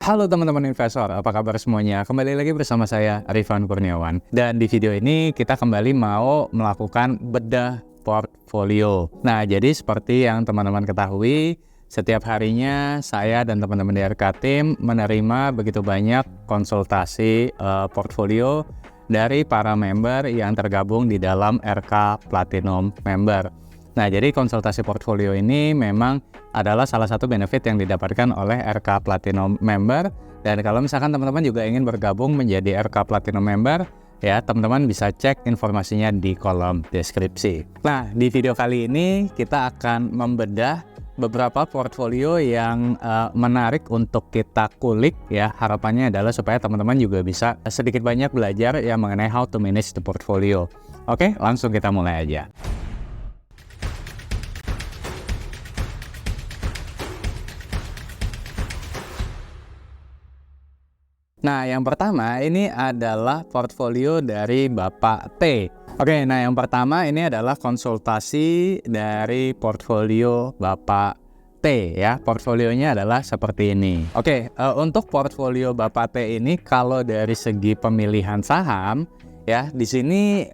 Halo teman-teman investor, apa kabar semuanya? Kembali lagi bersama saya, Arifan Kurniawan. Dan di video ini kita kembali mau melakukan bedah portfolio. Nah, jadi seperti yang teman-teman ketahui, setiap harinya saya dan teman-teman di RK Team menerima begitu banyak konsultasi portfolio dari para member yang tergabung di dalam RK Platinum Member. Nah, jadi konsultasi portfolio ini memang adalah salah satu benefit yang didapatkan oleh RK Platinum Member. Dan kalau misalkan teman-teman juga ingin bergabung menjadi RK Platinum Member, ya teman-teman bisa cek informasinya di kolom deskripsi. Nah, di video kali ini kita akan membedah beberapa portfolio yang menarik untuk kita kulik ya. Harapannya adalah supaya teman-teman juga bisa sedikit banyak belajar ya mengenai how to manage the portfolio. Oke, langsung kita mulai aja. Nah, yang pertama ini adalah portfolio dari Bapak T. Oke, nah yang pertama ini adalah konsultasi dari portfolio Bapak T ya. Portfolionya adalah seperti ini. Oke, untuk portfolio Bapak T ini kalau dari segi pemilihan saham ya, di sini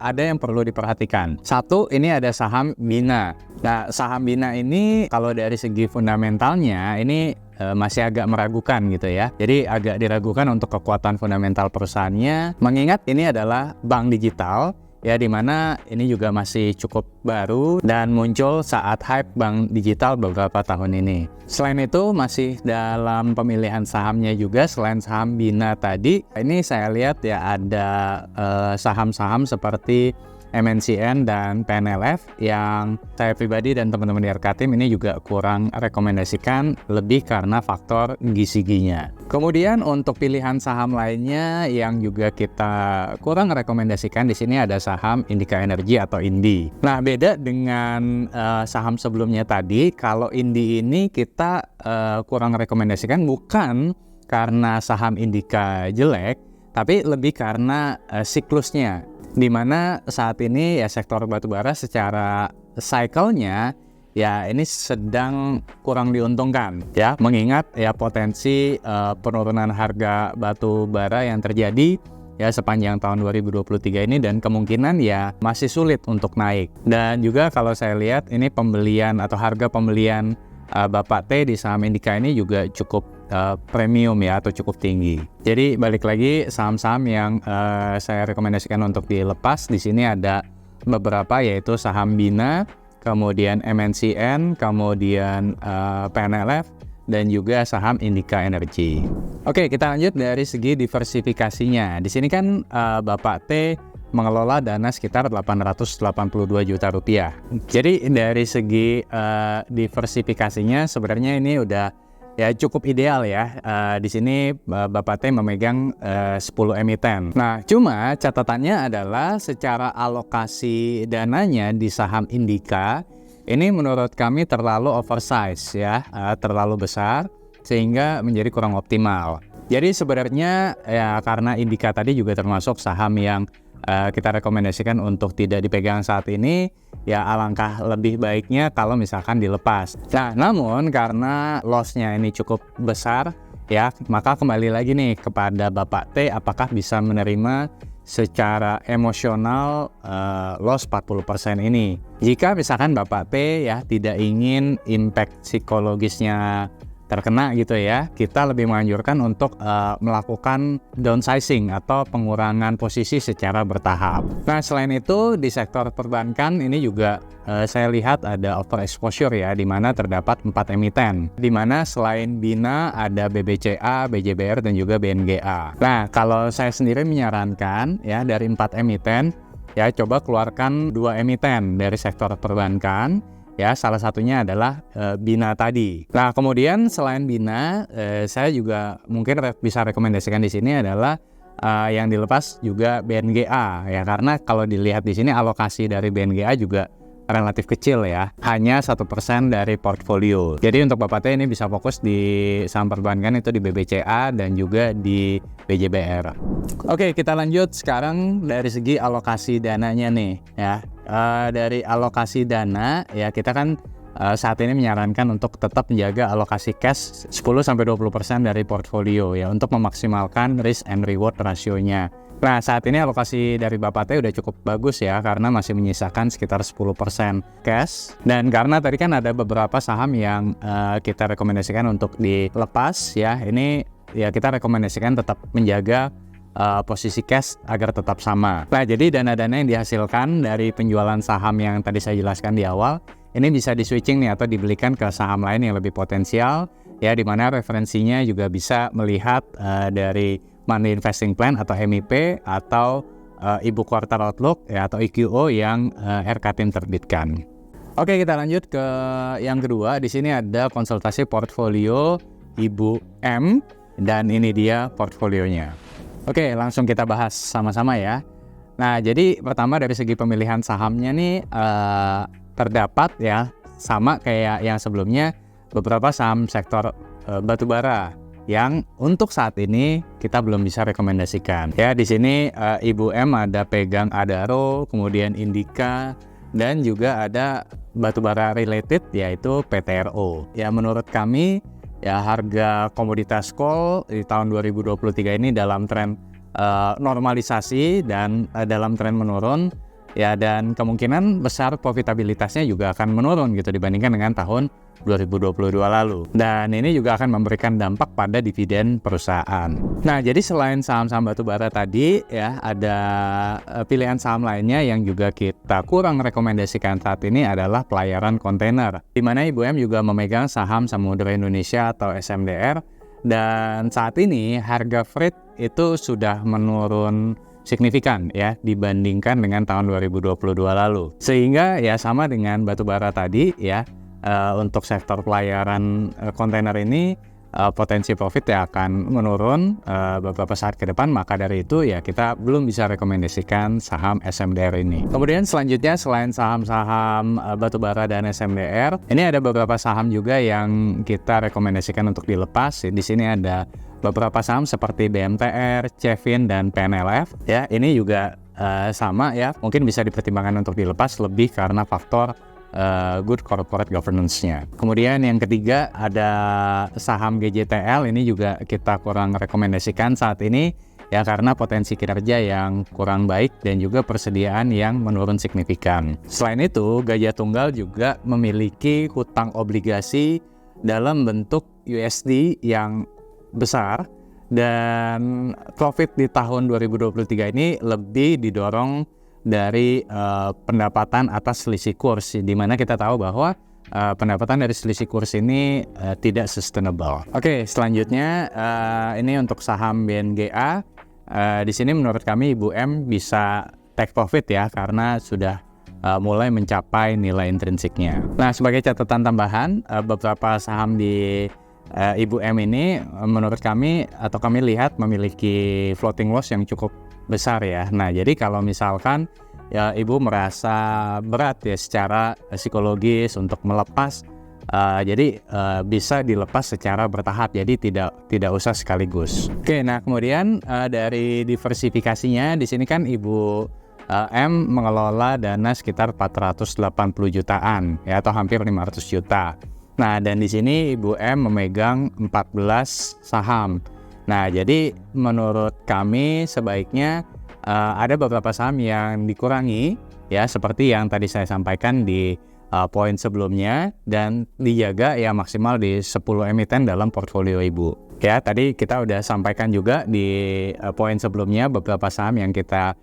ada yang perlu diperhatikan. Satu, ini ada saham Bina. Nah, saham Bina ini kalau dari segi fundamentalnya ini masih agak meragukan gitu ya. Jadi agak diragukan untuk kekuatan fundamental perusahaannya. Mengingat ini adalah bank digital ya, dimana ini juga masih cukup baru dan muncul saat hype bank digital beberapa tahun ini. Selain itu masih dalam pemilihan sahamnya juga, selain saham Bina tadi, ini saya lihat ya ada saham-saham seperti MNCN dan PNLF yang saya pribadi dan teman-teman di RK Team ini juga kurang rekomendasikan, lebih karena faktor gizi-gizinya. Kemudian untuk pilihan saham lainnya yang juga kita kurang rekomendasikan di sini ada saham Indika Energy atau INDI. Nah, beda dengan saham sebelumnya tadi, kalau INDI ini kita kurang rekomendasikan bukan karena saham Indika jelek, tapi lebih karena siklusnya. Di mana saat ini ya sektor batubara secara cycle-nya ya ini sedang kurang diuntungkan ya, mengingat ya potensi penurunan harga batu bara yang terjadi ya sepanjang tahun 2023 ini, dan kemungkinan ya masih sulit untuk naik. Dan juga kalau saya lihat ini pembelian atau harga pembelian Bapak T di saham Indika ini juga cukup premium ya, atau cukup tinggi. Jadi balik lagi, saham-saham yang saya rekomendasikan untuk dilepas di sini ada beberapa, yaitu saham Bina, kemudian MNCN, kemudian PNLF, dan juga saham Indika Energy. Oke, kita lanjut dari segi diversifikasinya. Di sini kan Bapak T mengelola dana sekitar 882 juta rupiah. Jadi dari segi diversifikasinya sebenarnya ini udah ya cukup ideal ya. Di sini Bapak T memegang 10 emiten. Nah, cuma catatannya adalah secara alokasi dananya di saham Indika ini menurut kami terlalu oversize ya, terlalu besar sehingga menjadi kurang optimal. Jadi sebenarnya ya karena Indika tadi juga termasuk saham yang kita rekomendasikan untuk tidak dipegang saat ini, ya alangkah lebih baiknya kalau misalkan dilepas. Nah, namun karena loss-nya ini cukup besar ya, maka kembali lagi nih kepada Bapak T, apakah bisa menerima secara emosional loss 40% ini. Jika misalkan Bapak T ya tidak ingin impact psikologisnya terkena gitu ya, kita lebih menganjurkan untuk melakukan downsizing atau pengurangan posisi secara bertahap. Nah, selain itu di sektor perbankan ini juga saya lihat ada overexposure ya, di mana terdapat 4 emiten, di mana selain Bina ada BBCA, BJBR, dan juga BNGA. Nah, kalau saya sendiri menyarankan ya dari 4 emiten ya coba keluarkan 2 emiten dari sektor perbankan. Ya, salah satunya adalah Bina tadi. Nah, kemudian selain Bina, saya juga mungkin bisa rekomendasikan di sini adalah yang dilepas juga BNGA ya, karena kalau dilihat di sini alokasi dari BNGA juga relatif kecil ya, hanya 1% dari portfolio. Jadi untuk Bapak T ini bisa fokus di saham perbankan itu di BBCA dan juga di BJBR. Oke, kita lanjut sekarang dari segi alokasi dananya nih ya. Dari alokasi dana ya, kita kan saat ini menyarankan untuk tetap menjaga alokasi cash 10-20% dari portfolio ya untuk memaksimalkan risk and reward rasionya. Nah, saat ini alokasi dari Bapak T udah cukup bagus ya karena masih menyisakan sekitar 10% cash, dan karena tadi kan ada beberapa saham yang kita rekomendasikan untuk dilepas ya. Ini ya kita rekomendasikan tetap menjaga posisi cash agar tetap sama. Nah, jadi dana-dana yang dihasilkan dari penjualan saham yang tadi saya jelaskan di awal ini bisa di-switching nih atau dibelikan ke saham lain yang lebih potensial ya, di mana referensinya juga bisa melihat dari Money Investing Plan atau MIP atau Ibu Quarter Outlook ya atau IQO yang RK Team terbitkan. Oke, kita lanjut ke yang kedua. Di sini ada konsultasi portfolio Ibu M dan ini dia portfolionya. Oke, langsung kita bahas sama-sama ya. Nah, jadi pertama dari segi pemilihan sahamnya nih terdapat ya sama kayak yang sebelumnya beberapa saham sektor batubara yang untuk saat ini kita belum bisa rekomendasikan. Ya, di sini Ibu M ada pegang Adaro, kemudian Indika, dan juga ada batubara related yaitu PTRO. Ya, menurut kami ya harga komoditas coal di tahun 2023 ini dalam tren normalisasi dan dalam tren menurun ya, dan kemungkinan besar profitabilitasnya juga akan menurun gitu dibandingkan dengan tahun 2022 lalu. Dan ini juga akan memberikan dampak pada dividen perusahaan. Nah, jadi selain saham-saham batubara tadi ya, ada pilihan saham lainnya yang juga kita kurang rekomendasikan saat ini adalah pelayaran kontainer, di mana Ibu M juga memegang saham Samudra Indonesia atau SMDR, dan saat ini harga freight itu sudah menurun signifikan ya dibandingkan dengan tahun 2022 lalu. Sehingga ya sama dengan batubara tadi ya, untuk sektor pelayaran kontainer ini potensi profit ya akan menurun beberapa saat ke depan. Maka dari itu ya kita belum bisa rekomendasikan saham SMDR ini. Kemudian selanjutnya selain saham-saham batubara dan SMDR, ini ada beberapa saham juga yang kita rekomendasikan untuk dilepas. Di sini ada beberapa saham seperti BMTR, Cevin, dan PNLF. Ya, ini juga sama ya, mungkin bisa dipertimbangkan untuk dilepas lebih karena faktor good corporate governance-nya. Kemudian yang ketiga ada saham GJTL, ini juga kita kurang rekomendasikan saat ini ya karena potensi kinerja yang kurang baik dan juga persediaan yang menurun signifikan. Selain itu, Gajah Tunggal juga memiliki hutang obligasi dalam bentuk USD yang besar, dan profit di tahun 2023 ini lebih didorong dari pendapatan atas selisih kurs, di mana kita tahu bahwa pendapatan dari selisih kurs ini tidak sustainable. Oke, selanjutnya ini untuk saham BNGA. Di sini menurut kami Ibu M bisa take profit ya karena sudah mulai mencapai nilai intrinsiknya. Nah, sebagai catatan tambahan, beberapa saham di Ibu M ini menurut kami atau kami lihat memiliki floating loss yang cukup besar ya. Nah, jadi kalau misalkan ya Ibu merasa berat ya secara psikologis untuk melepas, jadi bisa dilepas secara bertahap, jadi tidak usah sekaligus. Oke, nah kemudian dari diversifikasinya di sini kan Ibu M mengelola dana sekitar 480 jutaan ya atau hampir 500 juta. Nah, dan di sini Ibu M memegang 14 saham. Nah, jadi menurut kami sebaiknya ada beberapa saham yang dikurangi ya, seperti yang tadi saya sampaikan di poin sebelumnya, dan dijaga ya maksimal di 10 emiten dalam portfolio Ibu. Ya, tadi kita udah sampaikan juga di poin sebelumnya beberapa saham yang kita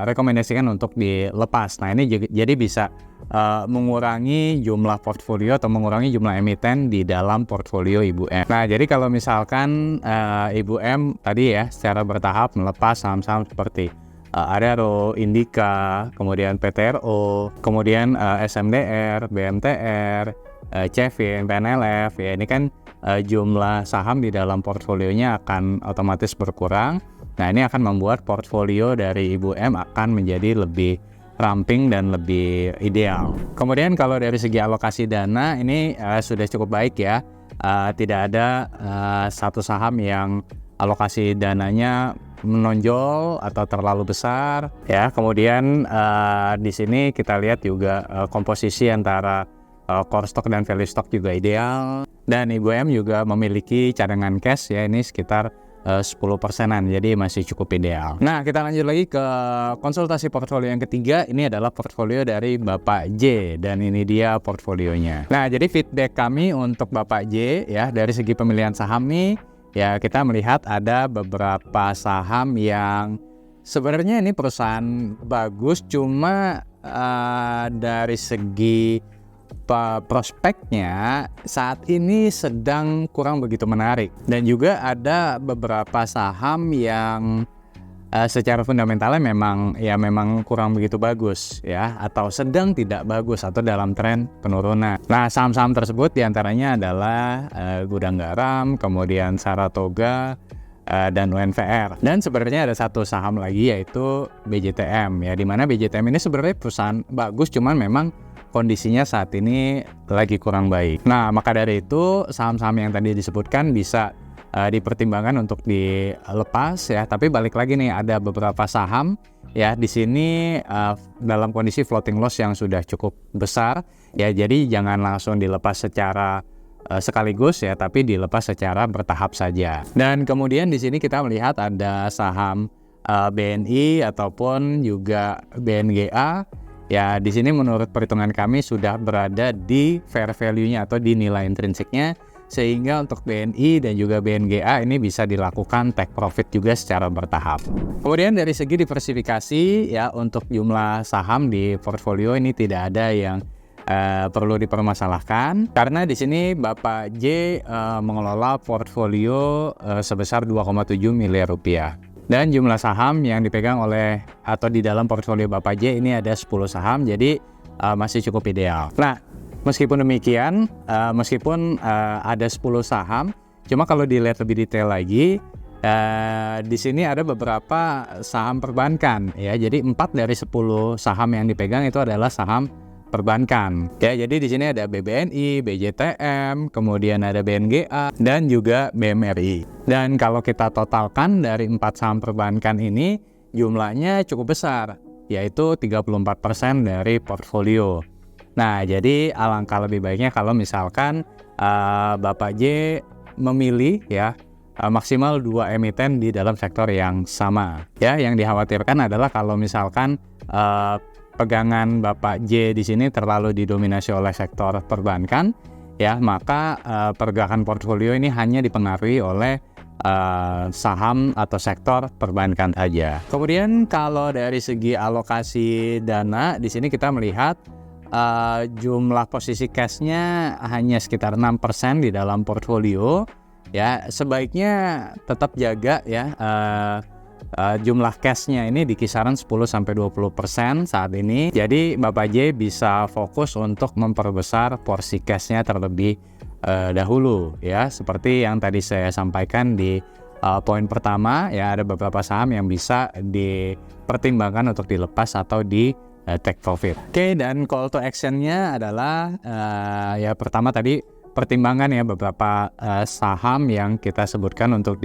rekomendasikan untuk dilepas. Nah, ini jadi bisa mengurangi jumlah portfolio atau mengurangi jumlah emiten di dalam portfolio Ibu M. Nah, jadi kalau misalkan Ibu M tadi ya secara bertahap melepas saham-saham seperti Adaro, Indika, kemudian PTRO, kemudian SMDR, BMTR, Cevin, PNLF, ya ini kan jumlah saham di dalam portfolionya akan otomatis berkurang. Nah, ini akan membuat portfolio dari Ibu M akan menjadi lebih ramping dan lebih ideal. Kemudian kalau dari segi alokasi dana ini sudah cukup baik ya. Tidak ada satu saham yang alokasi dananya menonjol atau terlalu besar. Ya, kemudian di sini kita lihat juga komposisi antara core stock dan value stock juga ideal. Dan Ibu M juga memiliki cadangan cash ya, ini sekitar 10%-an, jadi masih cukup ideal. Nah, kita lanjut lagi ke konsultasi portfolio yang ketiga. Ini adalah portfolio dari Bapak J, dan ini dia portfolionya. Nah, jadi feedback kami untuk Bapak J ya, dari segi pemilihan saham nih ya, kita melihat ada beberapa saham yang sebenarnya ini perusahaan bagus, cuma dari segi prospeknya saat ini sedang kurang begitu menarik. Dan juga ada beberapa saham yang secara fundamentalnya memang kurang begitu bagus ya, atau sedang tidak bagus atau dalam tren penurunan. Nah, saham-saham tersebut diantaranya adalah Gudang Garam, kemudian Saratoga, dan UNVR. Dan sebenarnya ada satu saham lagi yaitu BJTM ya, dimana BJTM ini sebenarnya perusahaan bagus, cuman memang kondisinya saat ini lagi kurang baik. Nah, maka dari itu saham-saham yang tadi disebutkan bisa dipertimbangkan untuk dilepas ya. Tapi balik lagi nih, ada beberapa saham ya di sini dalam kondisi floating loss yang sudah cukup besar ya. Jadi jangan langsung dilepas secara sekaligus ya, tapi dilepas secara bertahap saja. Dan kemudian di sini kita melihat ada saham BNI ataupun juga BNGA. Ya, di sini menurut perhitungan kami sudah berada di fair value-nya atau di nilai intrinsiknya, sehingga untuk BNI dan juga BNGA ini bisa dilakukan take profit juga secara bertahap. Kemudian dari segi diversifikasi ya, untuk jumlah saham di portfolio ini tidak ada yang perlu dipermasalahkan, karena di sini Bapak J mengelola portfolio sebesar 2,7 miliar rupiah. Dan jumlah saham yang dipegang oleh atau di dalam portfolio Bapak J ini ada 10 saham, jadi masih cukup ideal. Nah, meskipun demikian, meskipun ada 10 saham, cuma kalau dilihat lebih detail lagi, di sini ada beberapa saham perbankan ya. Jadi 4 dari 10 saham yang dipegang itu adalah saham perbankan ya. Jadi di sini ada BBNI, BJTM, kemudian ada BNGA dan juga BMRI. Dan kalau kita totalkan dari 4 saham perbankan ini, jumlahnya cukup besar, yaitu 34% dari portfolio. Nah, jadi alangkah lebih baiknya kalau misalkan Bapak J memilih ya maksimal 2 emiten di dalam sektor yang sama. Ya, yang dikhawatirkan adalah kalau misalkan pegangan Bapak J di sini terlalu didominasi oleh sektor perbankan, ya maka pergerakan portfolio ini hanya dipengaruhi oleh saham atau sektor perbankan saja. Kemudian kalau dari segi alokasi dana, di sini kita melihat jumlah posisi cashnya hanya sekitar 6% di dalam portfolio. Ya, sebaiknya tetap jaga ya. Jumlah cashnya ini di kisaran 10-20% saat ini. Jadi Bapak J bisa fokus untuk memperbesar porsi cashnya terlebih dahulu ya. Seperti yang tadi saya sampaikan di poin pertama ya, ada beberapa saham yang bisa dipertimbangkan untuk dilepas atau di take profit. Oke, dan call to actionnya adalah ya pertama tadi pertimbangan ya beberapa saham yang kita sebutkan untuk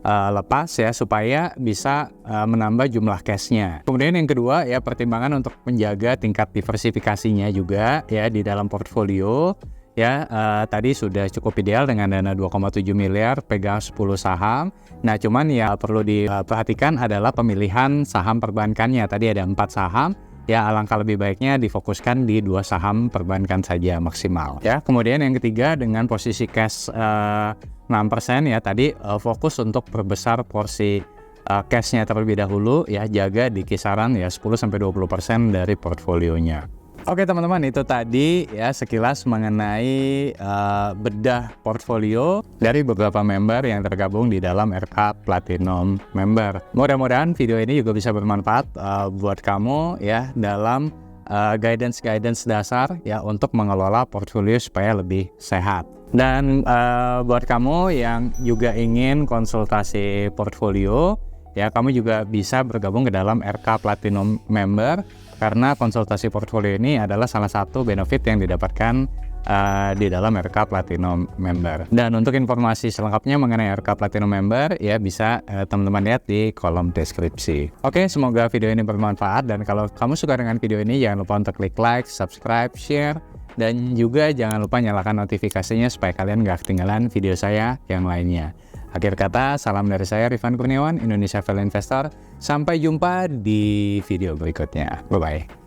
lepas ya, supaya bisa menambah jumlah cashnya. Kemudian yang kedua ya, pertimbangan untuk menjaga tingkat diversifikasinya juga ya di dalam portfolio ya. Tadi sudah cukup ideal dengan dana 2,7 miliar pegang 10 saham. Nah, cuman ya perlu diperhatikan adalah pemilihan saham perbankannya. Tadi ada 4 saham ya, alangkah lebih baiknya difokuskan di 2 saham perbankan saja maksimal ya. Kemudian yang ketiga, dengan posisi cash 6% ya, tadi fokus untuk perbesar porsi cashnya terlebih dahulu ya, jaga di kisaran ya 10-20% dari portfolionya. Oke teman-teman, itu tadi ya sekilas mengenai bedah portfolio dari beberapa member yang tergabung di dalam RK Platinum Member. Mudah-mudahan video ini juga bisa bermanfaat buat kamu ya dalam guidance dasar ya untuk mengelola portfolio supaya lebih sehat. Dan buat kamu yang juga ingin konsultasi portfolio ya, kamu juga bisa bergabung ke dalam RK Platinum Member, karena konsultasi portfolio ini adalah salah satu benefit yang didapatkan di dalam RK Platinum Member. Dan untuk informasi selengkapnya mengenai RK Platinum Member ya, bisa teman-teman lihat di kolom deskripsi. Oke, semoga video ini bermanfaat, dan kalau kamu suka dengan video ini jangan lupa untuk klik like, subscribe, share, Dan juga jangan lupa nyalakan notifikasinya supaya kalian gak ketinggalan video saya yang lainnya. Akhir kata, salam dari saya Rifan Kurniawan, Indonesia Value Investor. Sampai jumpa di video berikutnya. Bye-bye.